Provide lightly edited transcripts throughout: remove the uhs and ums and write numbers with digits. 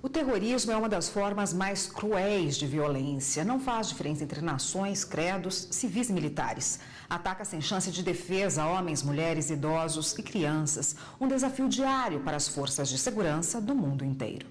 O terrorismo é uma das formas mais cruéis de violência. Não faz diferença entre nações, credos, civis e militares. Ataca sem chance de defesa a homens, mulheres, idosos e crianças. Um desafio diário para as forças de segurança do mundo inteiro.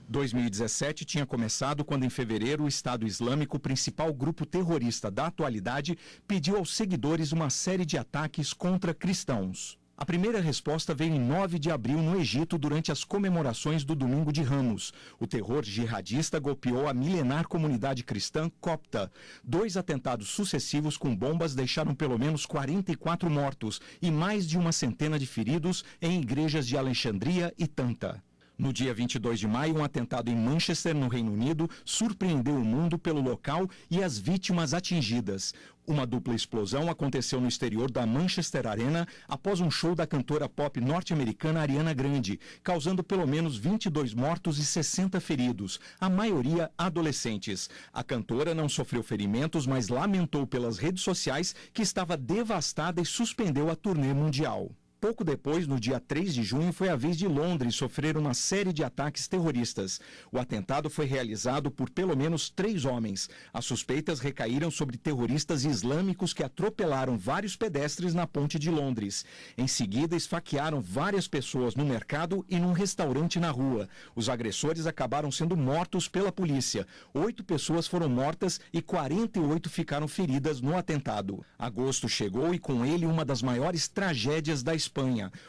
2017 tinha começado quando, em fevereiro, o Estado Islâmico, o principal grupo terrorista da atualidade, pediu aos seguidores uma série de ataques contra cristãos. A primeira resposta veio em 9 de abril no Egito durante as comemorações do Domingo de Ramos. O terror jihadista golpeou a milenar comunidade cristã copta. 2 atentados sucessivos com bombas deixaram pelo menos 44 mortos e mais de uma centena de feridos em igrejas de Alexandria e Tanta. No dia 22 de maio, um atentado em Manchester, no Reino Unido, surpreendeu o mundo pelo local e as vítimas atingidas. Uma dupla explosão aconteceu no exterior da Manchester Arena após um show da cantora pop norte-americana Ariana Grande, causando pelo menos 22 mortos e 60 feridos, a maioria adolescentes. A cantora não sofreu ferimentos, mas lamentou pelas redes sociais que estava devastada e suspendeu a turnê mundial. Pouco depois, no dia 3 de junho, foi a vez de Londres sofrer uma série de ataques terroristas. O atentado foi realizado por pelo menos 3 homens. As suspeitas recaíram sobre terroristas islâmicos que atropelaram vários pedestres na ponte de Londres. Em seguida, esfaquearam várias pessoas no mercado e num restaurante na rua. Os agressores acabaram sendo mortos pela polícia. 8 pessoas foram mortas e 48 ficaram feridas no atentado. Agosto chegou e com ele uma das maiores tragédias da Espanha.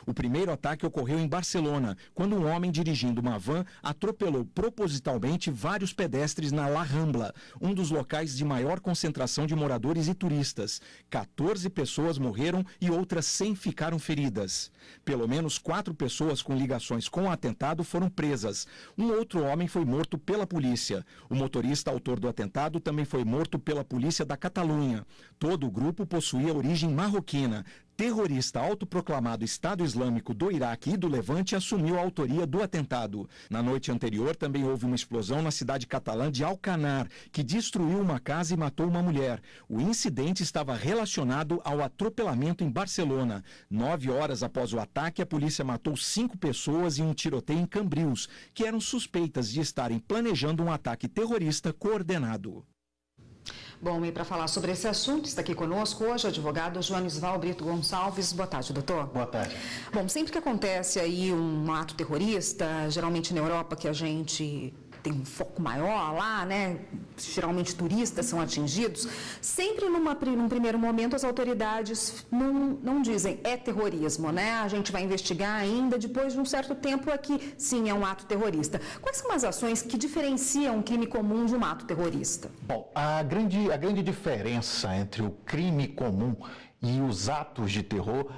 O primeiro ataque ocorreu em Barcelona, quando um homem dirigindo uma van atropelou propositalmente vários pedestres na La Rambla, um dos locais de maior concentração de moradores e turistas. 14 pessoas morreram e outras 100 ficaram feridas. Pelo menos 4 pessoas com ligações com o atentado foram presas. Um outro homem foi morto pela polícia. O motorista autor do atentado também foi morto pela polícia da Catalunha. Todo o grupo possuía origem marroquina. Terrorista autoproclamado Estado Islâmico do Iraque e do Levante assumiu a autoria do atentado. Na noite anterior, também houve uma explosão na cidade catalã de Alcanar, que destruiu uma casa e matou uma mulher. O incidente estava relacionado ao atropelamento em Barcelona. 9 horas após o ataque, a polícia matou 5 pessoas em um tiroteio em Cambrils, que eram suspeitas de estarem planejando um ataque terrorista coordenado. Bom, e para falar sobre esse assunto, está aqui conosco hoje o advogado Joanisval Brito Gonçalves. Boa tarde, doutor. Boa tarde. Bom, sempre que acontece aí um ato terrorista, geralmente na Europa, que a gente tem um foco maior lá, né? Geralmente turistas são atingidos. Sempre num primeiro momento as autoridades não dizem é terrorismo, né? A gente vai investigar ainda, depois de um certo tempo é que sim, é um ato terrorista. Quais são as ações que diferenciam um crime comum de um ato terrorista? Bom, a grande diferença entre o crime comum e os atos de terror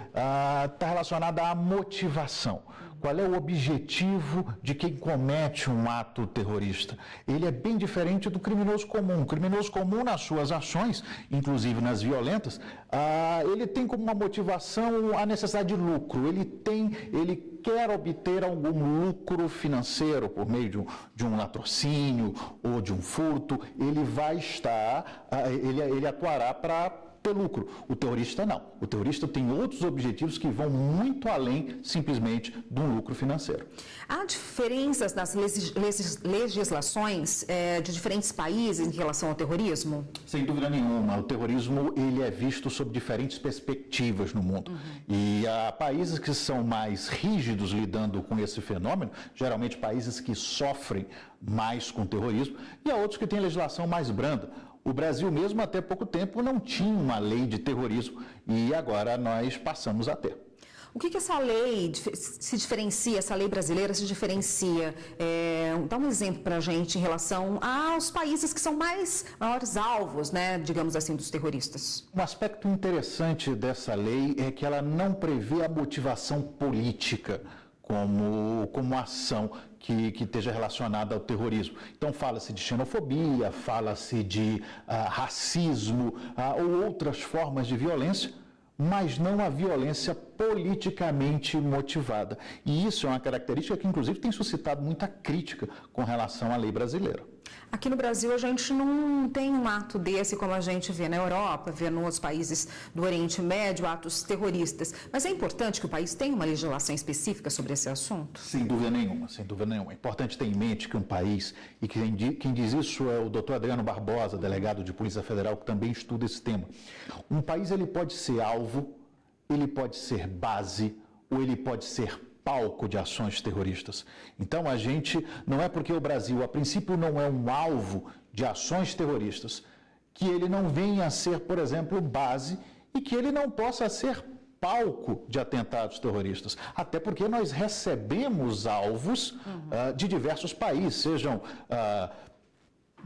está relacionada à motivação. Qual é o objetivo de quem comete um ato terrorista? Ele é bem diferente do criminoso comum. O criminoso comum, nas suas ações, inclusive nas violentas, ele tem como uma motivação a necessidade de lucro. Ele quer obter algum lucro financeiro por meio de um latrocínio ou de um furto. Ele atuará para ter lucro. O terrorista não. O terrorista tem outros objetivos que vão muito além simplesmente de um lucro financeiro. Há diferenças nas legislações de diferentes países em relação ao terrorismo? Sem dúvida nenhuma. O terrorismo ele é visto sob diferentes perspectivas no mundo. E há países que são mais rígidos lidando com esse fenômeno, geralmente países que sofrem mais com o terrorismo, e há outros que têm legislação mais branda. O Brasil mesmo, até pouco tempo, não tinha uma lei de terrorismo e agora nós passamos a ter. O que essa lei se diferencia, essa lei brasileira se diferencia? Dá um exemplo para a gente em relação aos países que são maiores alvos, né, digamos assim, dos terroristas. Um aspecto interessante dessa lei é que ela não prevê a motivação política como ação que esteja relacionada ao terrorismo. Então fala-se de xenofobia, fala-se de racismo ou outras formas de violência, mas não a violência politicamente motivada. E isso é uma característica que, inclusive, tem suscitado muita crítica com relação à lei brasileira. Aqui no Brasil, a gente não tem um ato desse como a gente vê na Europa, vê nos países do Oriente Médio, atos terroristas. Mas é importante que o país tenha uma legislação específica sobre esse assunto? Sem dúvida nenhuma, sem dúvida nenhuma. É importante ter em mente que um país, e quem diz isso é o doutor Adriano Barbosa, delegado de Polícia Federal, que também estuda esse tema. Um país ele pode ser alvo, ele pode ser base, ou ele pode ser palco de ações terroristas. Então, a gente, não é porque o Brasil, a princípio, não é um alvo de ações terroristas, que ele não venha a ser, por exemplo, base e que ele não possa ser palco de atentados terroristas. Até porque nós recebemos alvos de diversos países, sejam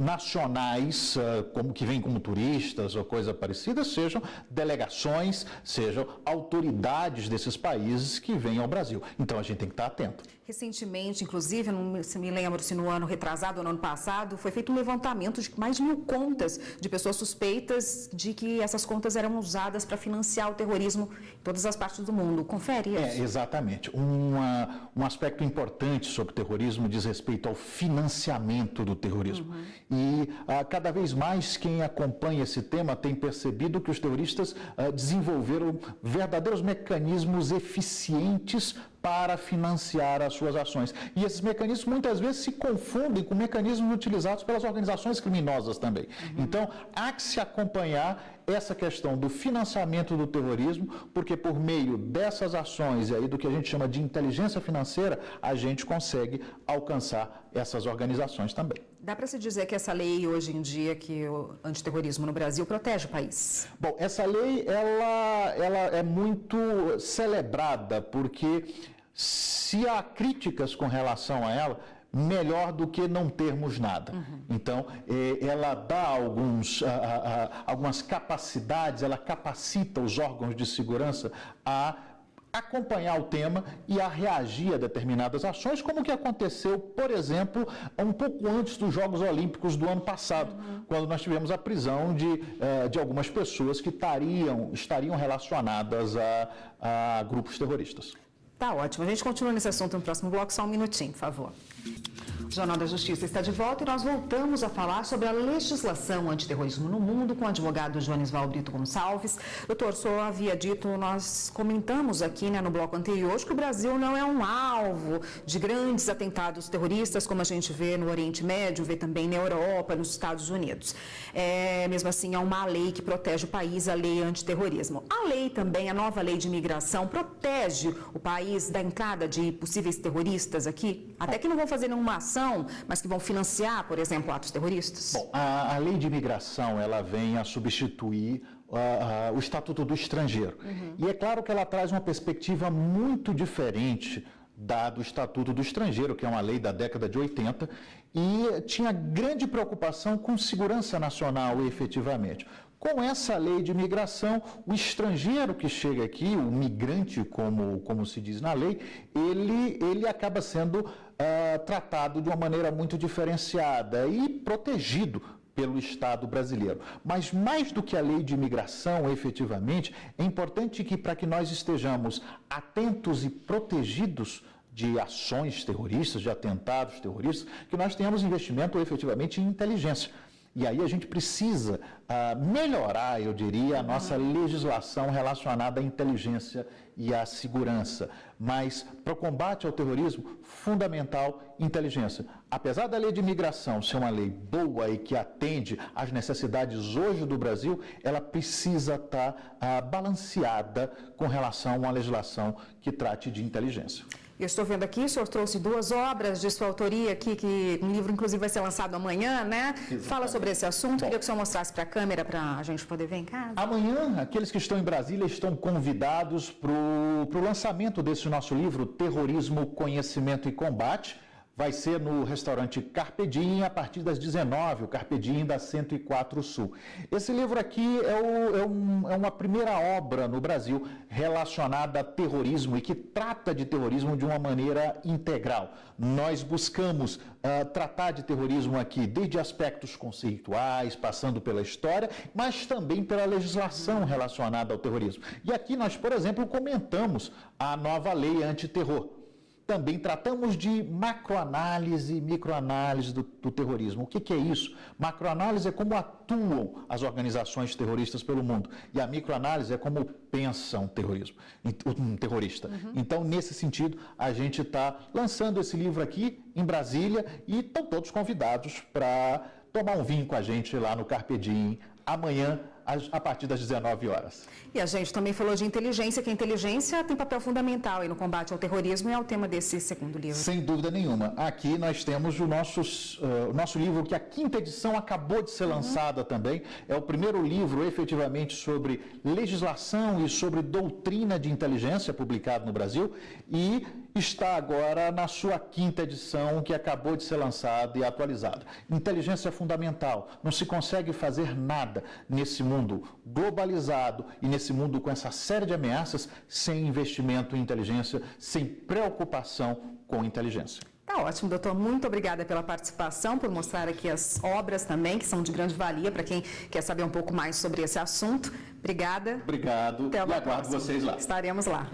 nacionais, como que vêm como turistas ou coisa parecida, sejam delegações, sejam autoridades desses países que vêm ao Brasil. Então, a gente tem que estar atento. Recentemente, inclusive, não se me lembro se no ano retrasado ou no ano passado, foi feito um levantamento de mais de 1.000 contas de pessoas suspeitas de que essas contas eram usadas para financiar o terrorismo em todas as partes do mundo. Confere isso? Exatamente. Um aspecto importante sobre o terrorismo diz respeito ao financiamento do terrorismo. E cada vez mais quem acompanha esse tema tem percebido que os terroristas desenvolveram verdadeiros mecanismos eficientes para financiar as suas ações. E esses mecanismos muitas vezes se confundem com mecanismos utilizados pelas organizações criminosas também. Então, há que se acompanhar essa questão do financiamento do terrorismo, porque por meio dessas ações e aí do que a gente chama de inteligência financeira, a gente consegue alcançar essas organizações também. Dá para se dizer que essa lei hoje em dia, que o antiterrorismo no Brasil, protege o país? Bom, essa lei ela é muito celebrada, porque se há críticas com relação a ela, melhor do que não termos nada. Então, ela dá algumas capacidades, ela capacita os órgãos de segurança a acompanhar o tema e a reagir a determinadas ações, como o que aconteceu, por exemplo, um pouco antes dos Jogos Olímpicos do ano passado, quando nós tivemos a prisão de algumas pessoas que estariam relacionadas a grupos terroristas. Tá ótimo. A gente continua nesse assunto no próximo bloco, só um minutinho, por favor. O Jornal da Justiça está de volta e nós voltamos a falar sobre a legislação antiterrorismo no mundo com o advogado Joanisval Brito Gonçalves. Doutor, o senhor havia dito, nós comentamos aqui no bloco anterior, que o Brasil não é um alvo de grandes atentados terroristas, como a gente vê no Oriente Médio, vê também na Europa, nos Estados Unidos. Mesmo assim, é uma lei que protege o país, a lei antiterrorismo. A lei também, a nova lei de imigração, protege o país da entrada de possíveis terroristas aqui? Até que não vão fazer nenhuma ação, mas que vão financiar, por exemplo, atos terroristas? Bom, a lei de imigração, ela vem a substituir o Estatuto do Estrangeiro. E é claro que ela traz uma perspectiva muito diferente do Estatuto do Estrangeiro, que é uma lei da década de 80, e tinha grande preocupação com segurança nacional, efetivamente. Com essa lei de imigração, o estrangeiro que chega aqui, o migrante, como se diz na lei, ele acaba sendo tratado de uma maneira muito diferenciada e protegido pelo Estado brasileiro. Mas mais do que a lei de imigração, efetivamente, é importante que, para que nós estejamos atentos e protegidos de ações terroristas, de atentados terroristas, que nós tenhamos investimento efetivamente em inteligência. E aí a gente precisa melhorar, eu diria, a nossa legislação relacionada à inteligência e à segurança. Mas, para o combate ao terrorismo, fundamental inteligência. Apesar da lei de imigração ser uma lei boa e que atende às necessidades hoje do Brasil, ela precisa estar balanceada com relação a uma legislação que trate de inteligência. Eu estou vendo aqui, o senhor trouxe 2 obras de sua autoria aqui, que um livro, inclusive, vai ser lançado amanhã, né? Exatamente. Fala sobre esse assunto. Queria que o senhor mostrasse para a câmera, para a gente poder ver em casa. Amanhã, aqueles que estão em Brasília estão convidados para o lançamento desse nosso livro, Terrorismo, Conhecimento e Combate. vai ser no restaurante Carpe Diem a partir das 19h, o Carpe Diem da 104 Sul. Esse livro aqui é uma primeira obra no Brasil relacionada a terrorismo e que trata de terrorismo de uma maneira integral. Nós buscamos tratar de terrorismo aqui desde aspectos conceituais, passando pela história, mas também pela legislação relacionada ao terrorismo. E aqui nós, por exemplo, comentamos a nova lei antiterror. Também tratamos de macroanálise e microanálise do terrorismo. O que é isso? Macroanálise é como atuam as organizações terroristas pelo mundo. E a microanálise é como pensa um terrorista. Então, nesse sentido, a gente está lançando esse livro aqui em Brasília e estão todos convidados para tomar um vinho com a gente lá no Carpe Diem amanhã, a partir das 19h. E a gente também falou de inteligência, que a inteligência tem papel fundamental aí no combate ao terrorismo e é o tema desse segundo livro. Sem dúvida nenhuma. Aqui nós temos o nosso livro, que a 5ª edição acabou de ser lançada também. É o primeiro livro, efetivamente, sobre legislação e sobre doutrina de inteligência publicado no Brasil e está agora na sua 5ª edição, que acabou de ser lançada e atualizada. Inteligência é fundamental. Não se consegue fazer nada nesse mundo globalizado e nesse mundo com essa série de ameaças sem investimento em inteligência, sem preocupação com inteligência. Tá ótimo, doutor. Muito obrigada pela participação, por mostrar aqui as obras também, que são de grande valia para quem quer saber um pouco mais sobre esse assunto. Obrigada. Obrigado. Até e aguardo vocês lá. Estaremos lá.